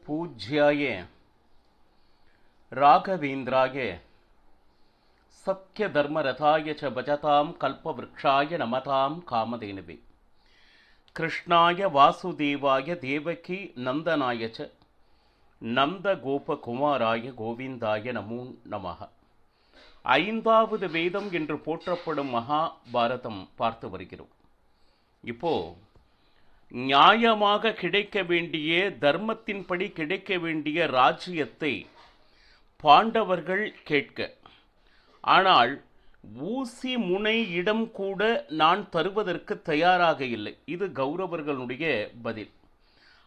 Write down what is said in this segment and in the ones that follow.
पूज्याय राघवेन्द्राय सत्यधर्मरथाय च भजतां कल्पवृक्षाय नमतां कामधेनवे कृष्णाय वासुदेवाय देवकी नंदनाय च நந்தகோபகுமாராய கோவிந்தாய நமோ நமः. ஐந்தாவது வேதம் என்று போற்றப்படும் மகாபாரதம் பார்த்து வருகிறோம். இப்போ நியாயமாக கிடைக்க வேண்டிய தர்மத்தின்படி கிடைக்க வேண்டிய ராஜ்யத்தை பாண்டவர்கள் கேட்க, ஆனால் ஊசி முனை இடம் கூட நான் தருவதற்கு தயாராக இல்லை. இது கௌரவர்களுடைய பதில்.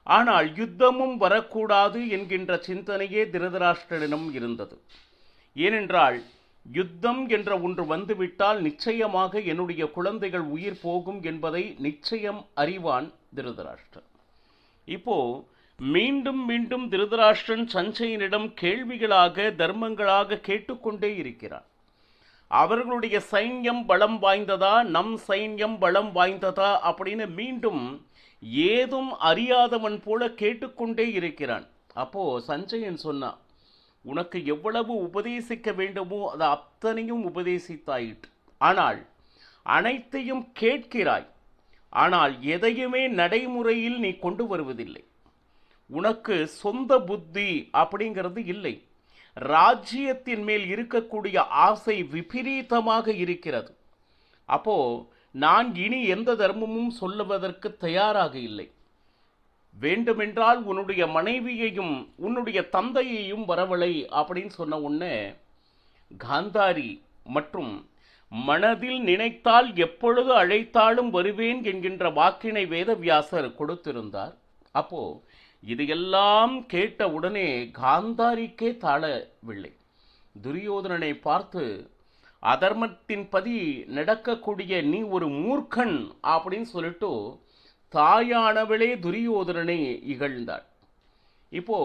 ஆனால் யுத்தமும் வரக்கூடாது என்கின்ற சிந்தனையே திருதராஷ்டிரனிடம் இருந்தது. ஏனென்றால் யுத்தம் என்ற ஒன்று வந்துவிட்டால் நிச்சயமாக என்னுடைய குழந்தைகள் உயிர் போகும் என்பதை நிச்சயம் அறிவான் திருதராஷ்டிரன். இப்போ மீண்டும் மீண்டும் திருதராஷ்டிரன் சஞ்சயனிடம் கேள்விகளாக தர்மங்களாக கேட்டுக்கொண்டே இருக்கிறான். அவர்களுடைய சைன்யம் பலம் வாய்ந்ததா, நம் சைன்யம் பலம் வாய்ந்ததா அப்படின்னு மீண்டும் ஏதும் அறியாதவன் போல கேட்டுக்கொண்டே இருக்கிறான். அப்போ சஞ்சயன் சொன்னான், உனக்கு எவ்வளவு உபதேசிக்க வேண்டுமோ அது அத்தனையும் உபதேசித்தாயிட்டு, ஆனால் அனைத்தையும் கேட்கிறாய், ஆனால் எதையுமே நடைமுறையில் நீ கொண்டு வருவதில்லை. உனக்கு சொந்த புத்தி அப்படிங்கிறது இல்லை. ராஜ்யத்தின் மேல் இருக்கக்கூடிய ஆசை விபரீதமாக இருக்கிறது. அப்போ நான் இனி எந்த தர்மமும் சொல்லுவதற்கு தயாராக இல்லை. வேண்டுமென்றால் உன்னுடைய மனைவியையும் உன்னுடைய தந்தையையும் வரவழை அப்படின்னு சொன்ன உடனே காந்தாரி மற்றும் மனதில் நினைத்தால் எப்பொழுது அழைத்தாலும் வருவேன் என்கின்ற வாக்கினை வேதவியாசர் கொடுத்திருந்தார். அப்போ இதையெல்லாம் கேட்ட உடனே காந்தாரிக்கே தாழவில்லை. துரியோதனனை பார்த்து, அதர்மத்தின்படி நடக்கக்கூடிய நீ ஒரு மூர்க்கன் அப்படின்னு சொல்லிட்டு தாயானவளே துரியோதனனை இகழ்ந்தாள். இப்போ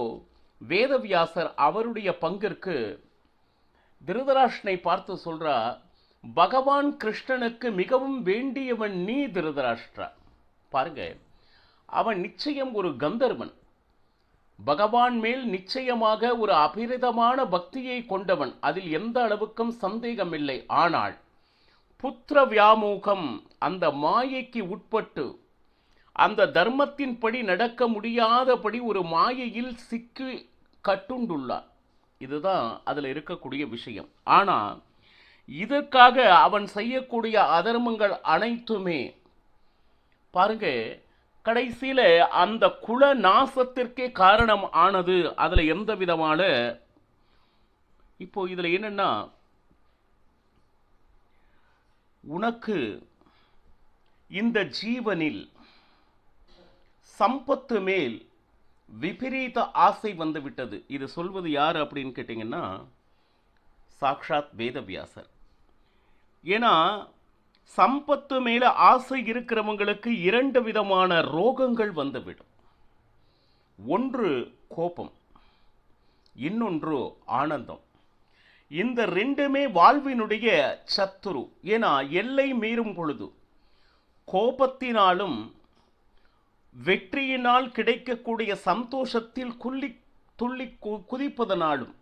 வேதவியாசர் அவருடைய பங்கிற்கு திருதராஷ்டிரனை பார்த்து சொல்றா, பகவான் கிருஷ்ணனுக்கு மிகவும் வேண்டியவன் நீ திருதராஷ்டிரா. பாருங்க, அவன் நிச்சயம் ஒரு கந்தர்வன், பகவான் மேல் நிச்சயமாக ஒரு அபிரிதமான பக்தியை கொண்டவன், அதில் எந்த அளவுக்கும் சந்தேகம் இல்லை. ஆனால் புத்திர வியாமோகம், அந்த மாயைக்கு உட்பட்டு அந்த தர்மத்தின்படி நடக்க முடியாதபடி ஒரு மாயையில் சிக்கி கட்டுண்டுள்ளான். இதுதான் அதில் இருக்கக்கூடிய விஷயம். ஆனால் இதற்காக அவன் செய்யக்கூடிய அதர்மங்கள் அனைத்துமே பாருங்க, கடைசியில அந்த குல நாசத்திற்கே காரணம் ஆனது. அதுல எந்த விதமான இப்போ இதுல என்னன்னா, உனக்கு இந்த ஜீவனில் சம்பத்து மேல் விபரீத ஆசை வந்து விட்டது. இது சொல்வது யார் அப்படின்னு கேட்டீங்கன்னா, சாக்ஷாத் வேதவியாசர். ஏன்னா சம்பத்து மேல ஆசை இருக்கிறவங்களுக்கு இரண்டு விதமான ரோகங்கள் வந்துவிடும். ஒன்று கோபம், இன்னொன்று ஆனந்தம். இந்த ரெண்டுமே வாழ்வினுடைய சத்துரு. ஏன்னா எல்லை மீறும் பொழுது கோபத்தினாலும் வெற்றியினால் கிடைக்கக்கூடிய சந்தோஷத்தில் துள்ளி குதிப்பதனாலும்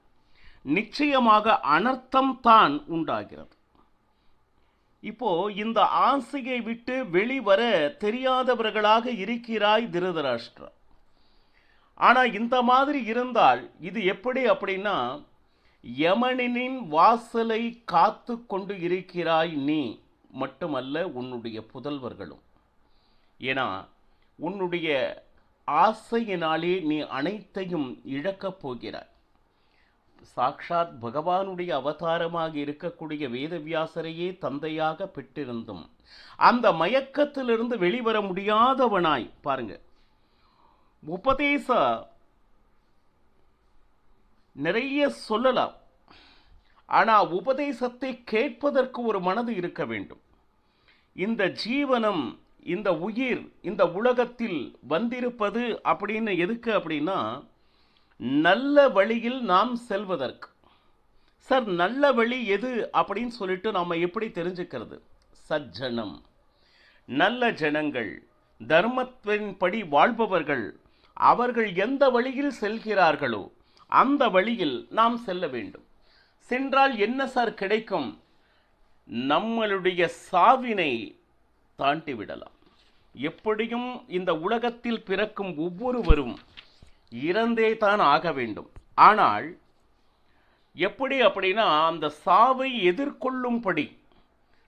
நிச்சயமாக அனர்த்தம் தான் உண்டாகிறது. இப்போ இந்த ஆசையை விட்டு வெளிவர தெரியாதவர்களாக இருக்கிறாய் திருதராஷ்டிரா. ஆனா இந்த மாதிரி இருந்தால் இது எப்படி அப்படின்னா, யமனின் வாசலை காத்து கொண்டு இருக்கிறாய் நீ மட்டுமல்ல, உன்னுடைய புதல்வர்களும். ஏன்னா உன்னுடைய ஆசையினாலே நீ அனைத்தையும் இழக்கப் போகிறாய். சாக்ஷாத் பகவானுடைய அவதாரமாக இருக்கக்கூடிய வேதவியாசரையே தந்தையாக பெற்றிருந்தும் அந்த மயக்கத்திலிருந்து வெளிவர முடியாதவனாய் பாருங்க. உபதேச நிறைய சொல்லலாம், ஆனா உபதேசத்தை கேட்பதற்கு ஒரு மனது இருக்க வேண்டும். இந்த ஜீவனம், இந்த உயிர் இந்த உலகத்தில் வந்திருப்பது அப்படின்னு எதுக்கு அப்படின்னா, நல்ல வழியில் நாம் செல்வதற்கு. சார், நல்ல வழி எது அப்படின்னு சொல்லிட்டு நாம எப்படி தெரிஞ்சுக்கிறது? சஜ்ஜனம், நல்ல ஜனங்கள், தர்மத்தின்படி வாழ்பவர்கள், அவர்கள் எந்த வழியில் செல்கிறார்களோ அந்த வழியில் நாம் செல்ல வேண்டும். சென்றால் என்ன சார் கிடைக்கும்? நம்மளுடைய சாவினை தாண்டி விடலாம். எப்படியும் இந்த உலகத்தில் பிறக்கும் ஒவ்வொருவரும் இறந்தே தான் ஆக வேண்டும். ஆனால் எப்படி அப்படின்னா, அந்த சாவை எதிர்கொள்ளும்படி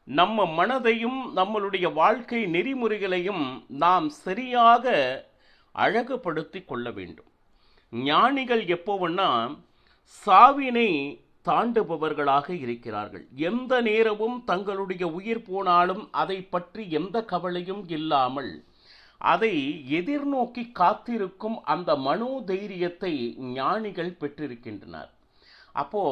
நம்ம மனதையும் நம்மளுடைய வாழ்க்கை நெறிமுறைகளையும் நாம் சரியாக அழகுபடுத்தி கொள்ள வேண்டும். ஞானிகள் எப்போவன்னா சாவினை தாண்டுபவர்களாக இருக்கிறார்கள். எந்த நேரமும் தங்களுடைய உயிர் போனாலும் அதை பற்றி எந்த கவலையும் இல்லாமல் அதை எதிர்நோக்கி காத்திருக்கும் அந்த மனோதைரியத்தை ஞானிகள் பெற்றிருக்கின்றனர். அப்போ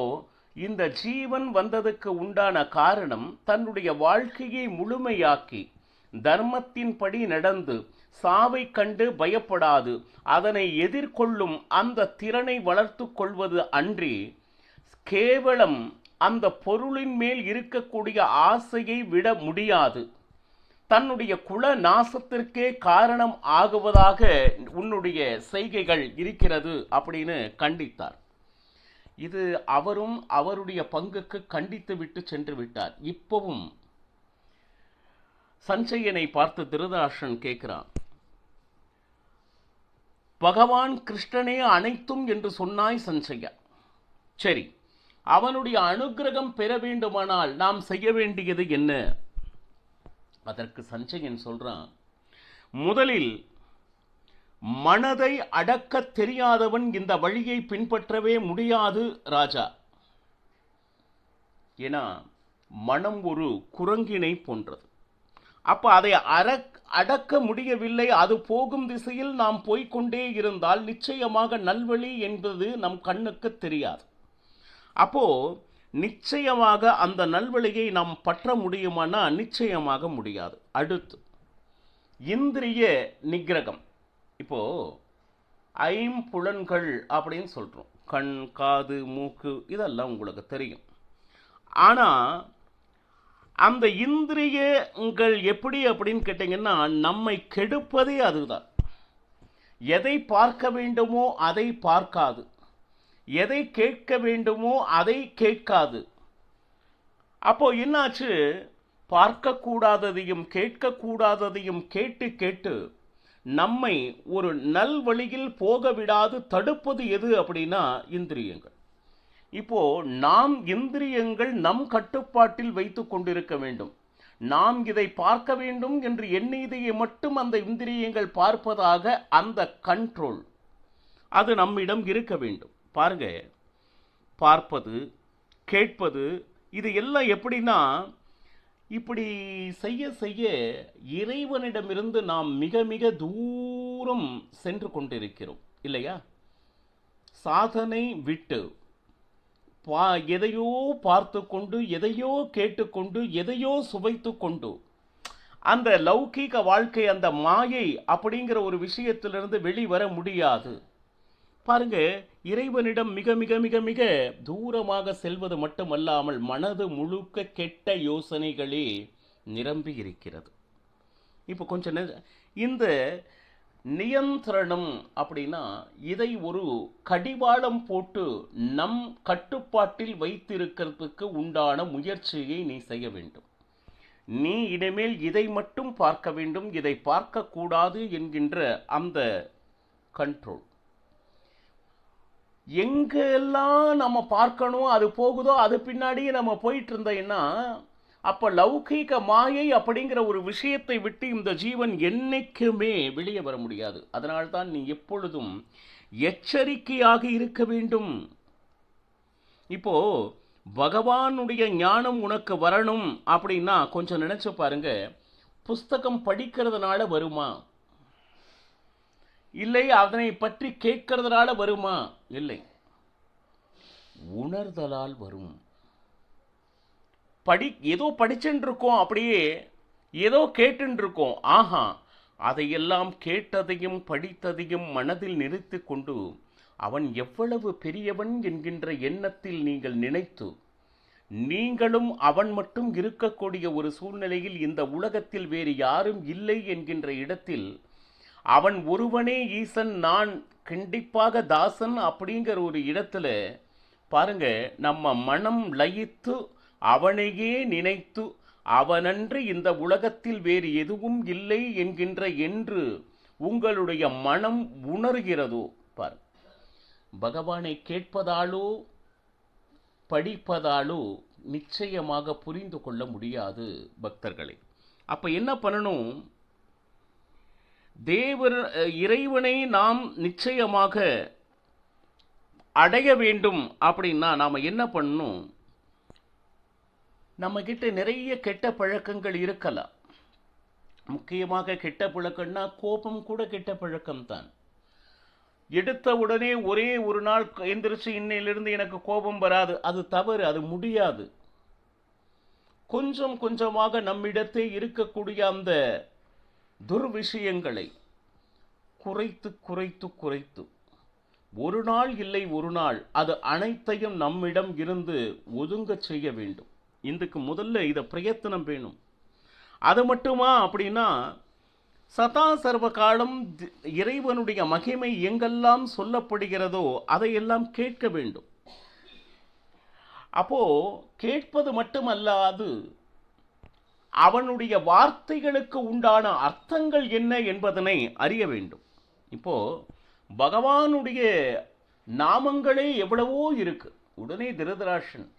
இந்த ஜீவன் வந்ததுக்கு உண்டான காரணம் தன்னுடைய வாழ்க்கையை முழுமையாக்கி தர்மத்தின்படி நடந்து சாவை கண்டு பயப்படாது அதனை எதிர்கொள்ளும் அந்த திறனை வளர்த்து கொள்வது அன்றி கேவலம் அந்த பொருளின் மேல் இருக்கக்கூடிய ஆசையை விட முடியாது. தன்னுடைய குல நாசத்திற்கே காரணம் ஆகுவதாக உன்னுடைய செய்கைகள் இருக்கிறது அப்படின்னு கண்டித்தார். இது அவரும் அவருடைய பங்குக்கு கண்டித்து விட்டு சென்று விட்டார். இப்பவும் சஞ்சயனை பார்த்து திருதராஷ்டிரன் கேட்கிறான், பகவான் கிருஷ்ணனே அனைத்தும் என்று சொன்னாய் சஞ்சயா, சரி அவனுடைய அனுகிரகம் பெற வேண்டுமானால் நாம் செய்ய வேண்டியது என்ன? அதற்கு சஞ்சயன் சொல்றான், முதலில் மனதை அடக்க தெரியாதவன் இந்த வழியை பின்பற்றவே முடியாது ராஜா. ஏன்னா மனம் ஒரு குரங்கினை போன்றது. அப்ப அதை அடக்க முடியவில்லை. அது போகும் திசையில் நாம் போய்கொண்டே இருந்தால் நிச்சயமாக நல்வழி என்பது நம் கண்ணுக்கு தெரியாது. அப்போ நிச்சயமாக அந்த நல்வழியை நாம் பற்ற முடியுமானா நிச்சயமாக முடியாது. அடுத்து இந்திரிய நிகிரகம். இப்போ ஐம்புலன்கள் அப்படின்னு சொல்றோம், கண், காது, மூக்கு, இதெல்லாம் உங்களுக்கு தெரியும். ஆனா அந்த இந்திரியங்கள் எப்படி அப்படின்னு கேட்டீங்கன்னா நம்மை கெடுப்பதே அதுதான். எதை பார்க்க வேண்டுமோ அதை பார்க்காது, எதை கேட்க வேண்டுமோ அதை கேட்காது. அப்போ என்னாச்சு, பார்க்கக்கூடாததையும் கேட்கக்கூடாததையும் கேட்டு கேட்டு நம்மை ஒரு நல்வழியில் போக விடாது தடுப்பது எது அப்படின்னா இந்திரியங்கள். இப்போ நாம் இந்திரியங்கள் நம் கட்டுப்பாட்டில் வைத்து கொண்டிருக்க வேண்டும். நாம் இதை பார்க்க வேண்டும் என்று எண்ணியதையை மட்டும் அந்த இந்திரியங்கள் பார்ப்பதாக அந்த கண்ட்ரோல் அது நம்மிடம் இருக்க வேண்டும். பாருங்க, பார்ப்பது, கேட்பது, இது எல்லாம் எப்படின்னா இப்படி செய்ய செய்ய இறைவனிடமிருந்து நாம் மிக மிக தூரம் சென்று கொண்டிருக்கிறோம் இல்லையா? சாதனை விட்டு எதையோ பார்த்து கொண்டு, எதையோ கேட்டுக்கொண்டு, எதையோ சுவைத்து கொண்டு அந்த லௌகீக வாழ்க்கை, அந்த மாயை அப்படிங்கிற ஒரு விஷயத்திலிருந்து வெளிவர முடியாது. பாருங்க, இறைவனிடம் மிக மிக மிக மிக தூரமாக செல்வது மட்டுமல்லாமல் மனது முழுக்க கெட்ட யோசனைகளே நிரம்பி இருக்கிறது. இப்போ கொஞ்சம் இந்த நியந்திரணம் அப்படின்னா இதை ஒரு கடிவாளம் போட்டு நம் கட்டுப்பாட்டில் வைத்திருக்கிறதுக்கு உண்டான முயற்சியை நீ செய்ய வேண்டும். நீ இனிமேல் இதை மட்டும் பார்க்க வேண்டும், இதை பார்க்கக்கூடாது என்கின்ற அந்த கண்ட்ரோல். எங்கெல்லாம் நம்ம பார்க்கணும் அது போகுதோ அது பின்னாடியே நம்ம போயிட்டு இருந்தோம்னா அப்ப லௌகீக மாயை அப்படிங்கிற ஒரு விஷயத்தை விட்டு இந்த ஜீவன் என்னைக்குமே வெளியே வர முடியாது. அதனால்தான் நீ எப்பொழுதும் எச்சரிக்கையாக இருக்க வேண்டும். இப்போ பகவானுடைய ஞானம் உனக்கு வரணும் அப்படின்னா கொஞ்சம் நினைச்சு பாருங்க, புஸ்தகம் படிக்கிறதுனால வருமா? இல்லை அதனை பற்றி கேட்கறதுனால வருமா? இல்லை, உணர்தலால் வரும். ஏதோ படிச்சுட்டு இருக்கோம், அப்படியே ஏதோ கேட்டு இருக்கோம். ஆஹா, அதையெல்லாம் கேட்டதையும் படித்ததையும் மனதில் நிறுத்தி கொண்டு அவன் எவ்வளவு பெரியவன் என்கின்ற எண்ணத்தில் நீங்கள் நினைத்து நீங்களும் அவன் மட்டும் இருக்கக்கூடிய ஒரு சூழ்நிலையில் இந்த உலகத்தில் வேறு யாரும் இல்லை என்கின்ற இடத்தில் அவன் ஒருவனே ஈசன், நான் கண்டிப்பாக தாசன் அப்படிங்கிற ஒரு இடத்துல பாருங்க, நம்ம மனம் லயித்து அவனையே நினைத்து அவனன்று இந்த உலகத்தில் வேறு எதுவும் இல்லை என்கின்ற என்று உங்களுடைய மனம் உணர்கிறதோ பாரு. பகவானை கேட்பதாலோ படிப்பதாலோ நிச்சயமாக புரிந்து கொள்ள முடியாது பக்தர்களே. அப்ப என்ன பண்ணணும்? இறைவனை நாம் நிச்சயமாக அடைய வேண்டும் அப்படின்னா நாம என்ன பண்ணணும்? நம்ம கிட்ட நிறைய கெட்ட பழக்கங்கள் இருக்கலாம். முக்கியமாக கெட்ட பழக்கம்னா கோபம் கூட கெட்ட பழக்கம் தான். எடுத்த உடனே ஒரே ஒரு நாள் எந்திரிச்சு இன்னையிலிருந்து எனக்கு கோபம் வராது, அது தவறு, அது முடியாது. கொஞ்சம் கொஞ்சமாக நம்மிடத்தே இருக்கக்கூடிய அந்த துர்விஷயங்களை குறைத்து குறைத்து குறைத்து ஒரு நாள் இல்லை ஒரு நாள் அது அனைத்தையும் நம்மிடம் இருந்து ஒதுங்க செய்ய வேண்டும். இதுக்கு முதல்ல இதை பிரயத்தனம் வேணும். அது மட்டுமா அப்படின்னா, சதா சர்வ காலம் இறைவனுடைய மகிமை எங்கெல்லாம் சொல்லப்படுகிறதோ அதையெல்லாம் கேட்க வேண்டும். அப்போ கேட்பது மட்டுமல்லாது அவனுடைய வார்த்தைகளுக்கு உண்டான அர்த்தங்கள் என்ன என்பதனை அறிய வேண்டும். இப்போ பகவானுடைய நாமங்களே எவ்வளவோ இருக்கு. உடனே திருதராஷ்டிரன்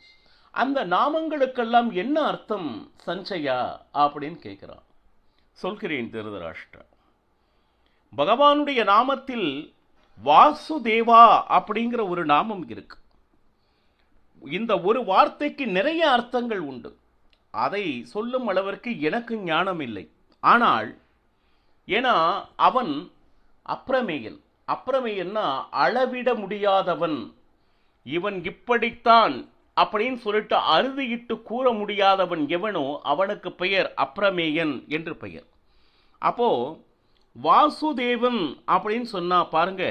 அந்த நாமங்களுக்கெல்லாம் என்ன அர்த்தம் சஞ்சயா அப்படின்னு கேட்கிறான். சொல்கிறேன் திருதராஷ்டிரா, பகவானுடைய நாமத்தில் வாசுதேவா அப்படிங்கிற ஒரு நாமம் இருக்கு. இந்த ஒரு வார்த்தைக்கு நிறைய அர்த்தங்கள் உண்டு. அதை சொல்லும் அளவிற்கு எனக்கு ஞானம் இல்லை. ஆனால் ஏன்னா அவன் அப்ரமேயன். அப்ரமேயன்னா அளவிட முடியாதவன். இவன் இப்படித்தான் அப்படின்னு சொல்லிட்டு அறுதியிட்டு கூற முடியாதவன் எவனோ அவனுக்கு பெயர் அப்ரமேயன் என்று பெயர். அப்போ வாசுதேவன் அப்படின்னு சொன்னா பாருங்க,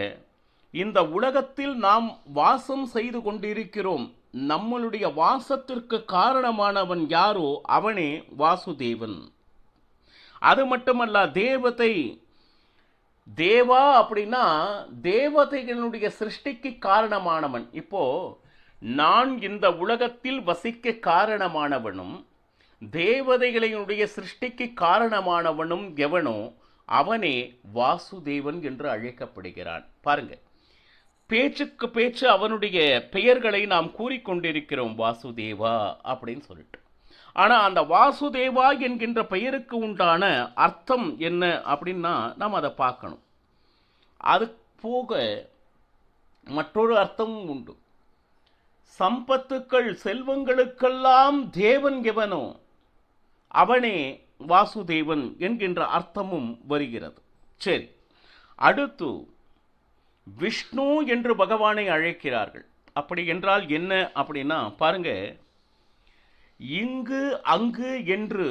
இந்த உலகத்தில் நாம் வாசம் செய்து கொண்டிருக்கிறோம். நம்மளுடைய வாசத்திற்கு காரணமானவன் யாரோ அவனே வாசுதேவன். அது மட்டுமல்ல, தேவா அப்படின்னா தேவதைகளுடைய சிருஷ்டிக்கு காரணமானவன். இப்போ நான் இந்த உலகத்தில் வசிக்க காரணமானவனும் தேவதைகளினுடைய சிருஷ்டிக்கு காரணமானவனும் எவனோ அவனே வாசுதேவன் என்று அழைக்கப்படுகிறான். பாருங்க, பேச்சுக்கு பேச்சு அவனுடைய பெயர்களை நாம் கூறிக்கொண்டிருக்கிறோம், வாசுதேவா அப்படின்னு சொல்லிட்டு. ஆனா அந்த வாசுதேவா என்கின்ற பெயருக்கு உண்டான அர்த்தம் என்ன அப்படின்னா நாம் அதை பார்க்கணும். அது போக மற்றொரு அர்த்தமும் உண்டு. சம்பத்துக்கள் செல்வங்களுக்கெல்லாம் தேவன் எவனோ அவனே வாசுதேவன் என்கின்ற அர்த்தமும் வருகிறது. சரி, அடுத்து விஷ்ணு என்று பகவானை அழைக்கிறார்கள். அப்படி என்றால் என்ன அப்படின்னா பாருங்க, இங்கு அங்கு என்று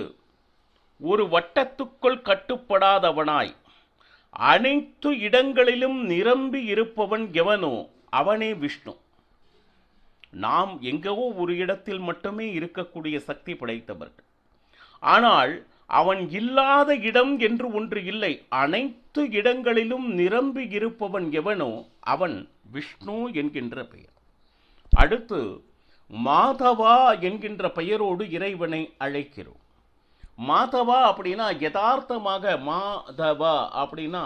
ஒரு வட்டத்துக்குள் கட்டுப்படாதவனாய் அனைத்து இடங்களிலும் நிரம்பி இருப்பவன் எவனோ அவனே விஷ்ணு. நாம் எங்கோ ஒரு இடத்தில் மட்டுமே இருக்கக்கூடிய சக்தி படைத்தவர்கள். ஆனால் அவன் இல்லாத இடம் என்று ஒன்று இல்லை. அனைத்து இடங்களிலும் நிரம்பி இருப்பவன் எவனோ அவன் விஷ்ணு என்கின்ற பெயர். அடுத்து மாதவா என்கின்ற பெயரோடு இறைவனை அழைக்கிறோம். மாதவா அப்படின்னா யதார்த்தமாக மாதவா அப்படின்னா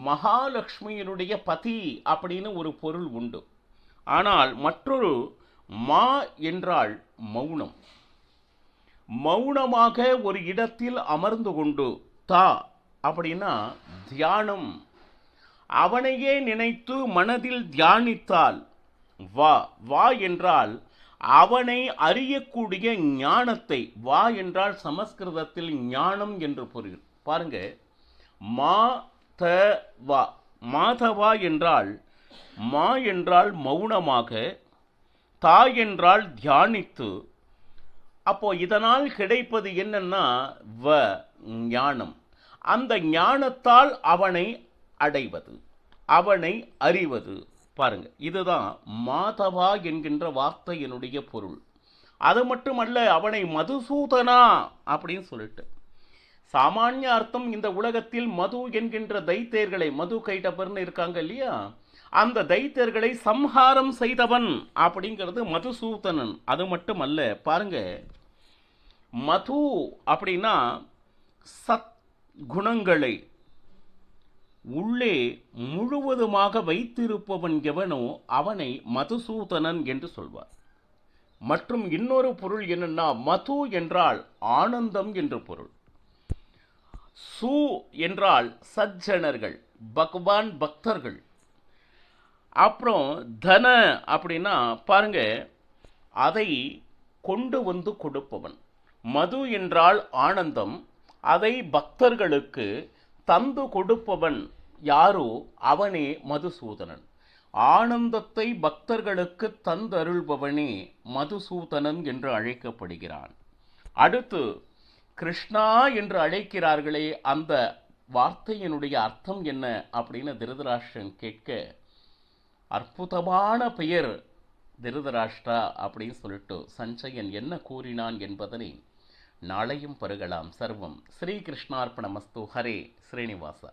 மகாலட்சுமியினுடைய பதி அப்படின்னு ஒரு பொருள் உண்டு. ஆனால் மற்றொரு மா என்றால் மௌனம். மௌனமாக ஒரு இடத்தில் அமர்ந்து கொண்டு, தா அப்படின்னா தியானம், அவனையே நினைத்து மனதில் தியானித்தால், வா வா என்றால் அவனை அறியக்கூடிய ஞானத்தை, வா என்றால் சமஸ்கிருதத்தில் ஞானம் என்று பொருள். பாருங்க, மா த வா, மாதவா என்றால் மா என்றால் மௌனமாக, தா என்றால் தியானித்து. அப்போ இதனால் கிடைப்பது என்னன்னா ஞானம். அந்த ஞானத்தால் அவனை அடைவது, அவனை அறிவது. பாருங்க, இதுதான் மாதவா என்கின்ற வார்த்தையினுடைய பொருள். அது மட்டுமல்ல, அவனை மதுசூதனா அப்படின்னு சொல்லிட்டு சாமானிய அர்த்தம் இந்த உலகத்தில் மது என்கின்ற தைத்தியர்களை, மது கைட்டபர்னு இருக்காங்க இல்லையா, அந்த தைத்தியர்களை சம்ஹாரம் செய்தவன் அப்படிங்கிறது மதுசூதனன். அது மட்டும் அல்ல, பாருங்க, மது அப்படின்னா சத் குணங்களை உள்ளே முழுவதுமாக வைத்திருப்பவன் எவனோ அவனை மதுசூதனன் என்று சொல்வார். மற்றும் இன்னொரு பொருள் என்னன்னா, மது என்றால் ஆனந்தம் என்று பொருள். சு என்றால் சஜ்ஜனர்கள், பகவான் பக்தர்கள். அப்புறம் தன அப்படின்னா பாருங்க, அதை கொண்டு வந்து கொடுப்பவன். மது என்றால் ஆனந்தம், அதை பக்தர்களுக்கு தந்து கொடுப்பவன் யாரோ அவனே மதுசூதனன். ஆனந்தத்தை பக்தர்களுக்கு தந்தருள்பவனே மதுசூதனன் என்று அழைக்கப்படுகிறான். அடுத்து கிருஷ்ணா என்று அழைக்கிறார்களே, அந்த வார்த்தையினுடைய அர்த்தம் என்ன அப்படின்னு திருதராஷ்டிரன் கேட்க, அற்புதமான பெயர் திருதராஷ்டிரா அப்படின்னு சொல்லிட்டு சஞ்சயன் என்ன கூறினான் என்பதனை நாளையும் பருகலாம். சர்வம் ஸ்ரீகிருஷ்ணார்ப்பணமஸ்து. ஹரே ஸ்ரீனிவாசா.